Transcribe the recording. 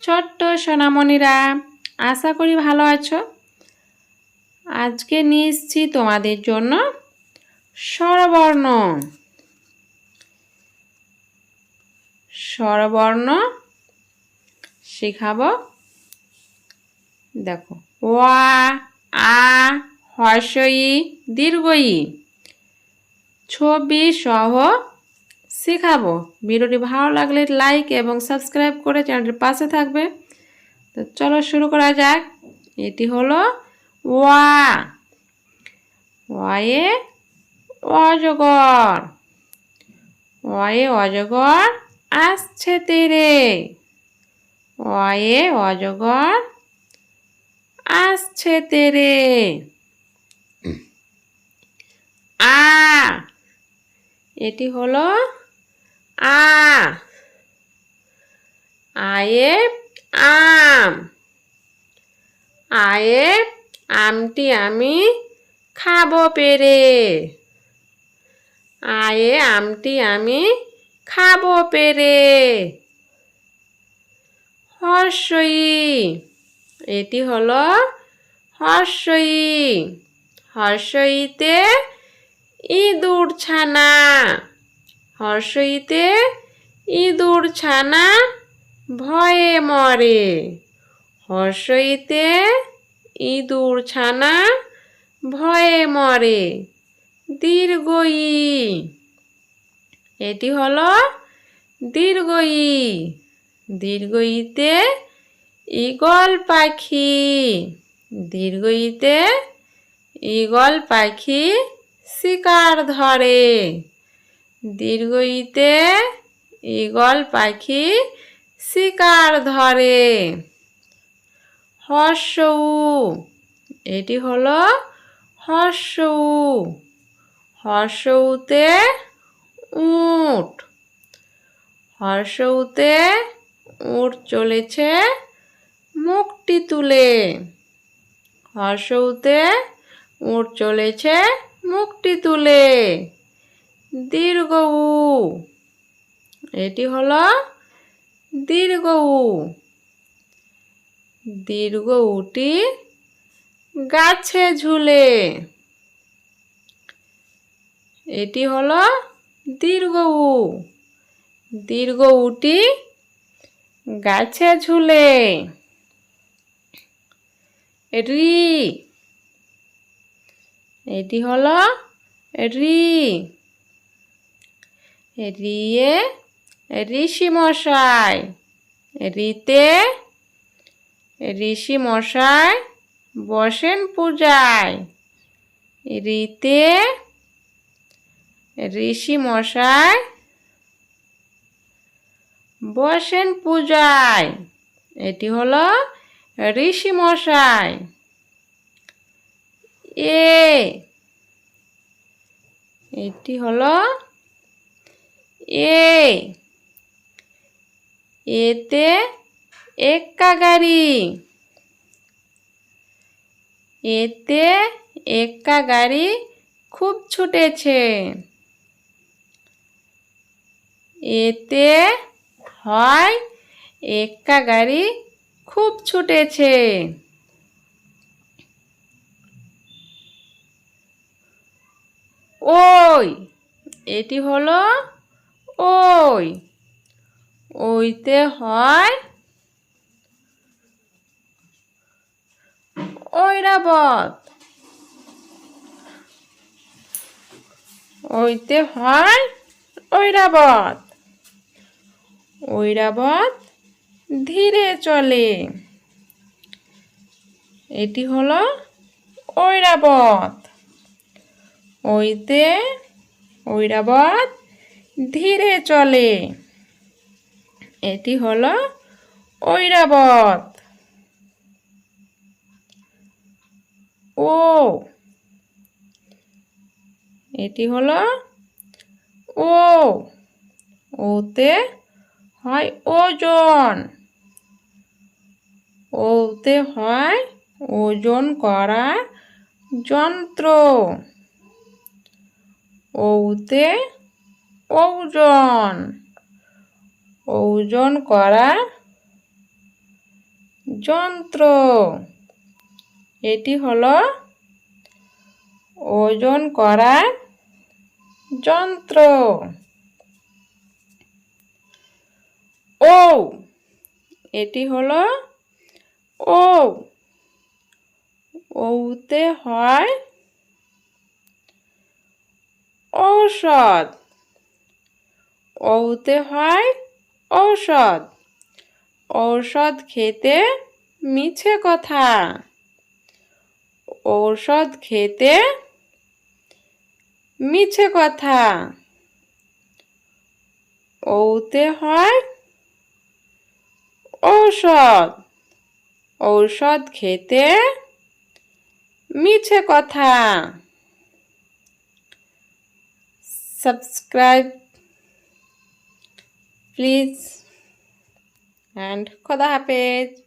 ছোট্ট সোনামণিরা, আশা করি ভালো আছো। আজকে নিয়ে এসেছি তোমাদের জন্য স্বরবর্ণ। স্বরবর্ণ শেখাবো। দেখো, ওয়া, আ, হর্ষই, দীর্ঘই ছবি সহ শেখাবো। ভিডিওটি ভালো লাগলে লাইক এবং সাবস্ক্রাইব করে চ্যানেলটির পাশে থাকবে। তো চলো শুরু করা যাক। এটি হলো ওয়া। ওয়ায়ে অজগর। ওয়ায়ে অজগর আসছে তেরে। ওয়ায়ে অজগর আসছে তেরে। আ, এটি হলো আ। আয়ে আম। আয়ে আমটি আমি খাবো পেরে। আয়ে আমটি আমি খাবো পেরে। হর্ষই, এটি হলো হর্ষই। হর্ষইতে ইঁদুর ছানা। হর্ষইতে ইঁদুর ছানা ভয়ে মরে। হর্ষইতে ইঁদুর ছানা ভয়ে মরে। দীর্ঘই, এটি হলো দীর্ঘই। দীর্ঘইতে ঈগল পাখি। দীর্ঘইতে ঈগল পাখি শিকার ধরে। দীর্ঘইতে ঈগল পাখি শিকার ধরে। হর্ষউ, এটি হলো হর্ষউ। হর্ষউতে উট। হর্ষউতে উট চলেছে মুখটি তুলে। হর্ষউতে উট চলেছে মুখটি তুলে। দীর্ঘউ, এটি হলো দীর্ঘউ। দীর্ঘউটি গাছে ঝুলে। এটি হলো দীর্ঘউ। দীর্ঘউটি গাছে ঝুলে। রি, এটি হলো রি। রিয়ে ঋষি মশাই। রিতে ঋষি মশাই বসেন পূজায়। রিতে ঋষি মশাই বসেন পূজায়। এটি হলো ঋষি মশাই। এ, এটি হলো এ। এতে এক্কা গাড়ি। এতে এক্কা গাড়ি খুব ছুটেছে। এতে হয় এক্কা গাড়ি খুব ছুটেছে। ওই, এটি হলো ওই। ওইতে হয় ঐরাবত। ওইতে হয় ঐরাবত। ঐরাবত ধীরে চলে। এটি হলো ঐরাবত। ওইতে ঐরাবত ধীরে চলে। এটি হলো ঐরাবত। ও, এটি হলো ও। ওতে হয় ওজন। ওতে হয় ওজন করা যন্ত্র। ওতে ওজন। ওজন করা যন্ত্র। এটি হলো ওজন করার যন্ত্র। ও, এটি হলো ও। ওতে হয় ঔষধ। ওতে হয় ঔষধ। ঔষধ খেতে মিছে কথা। ঔষধ খেতে মিছে কথা। ওতে হয় ঔষধ। ঔষধ খেতে মিছে কথা। Subscribe please and খোদা হাফেজ।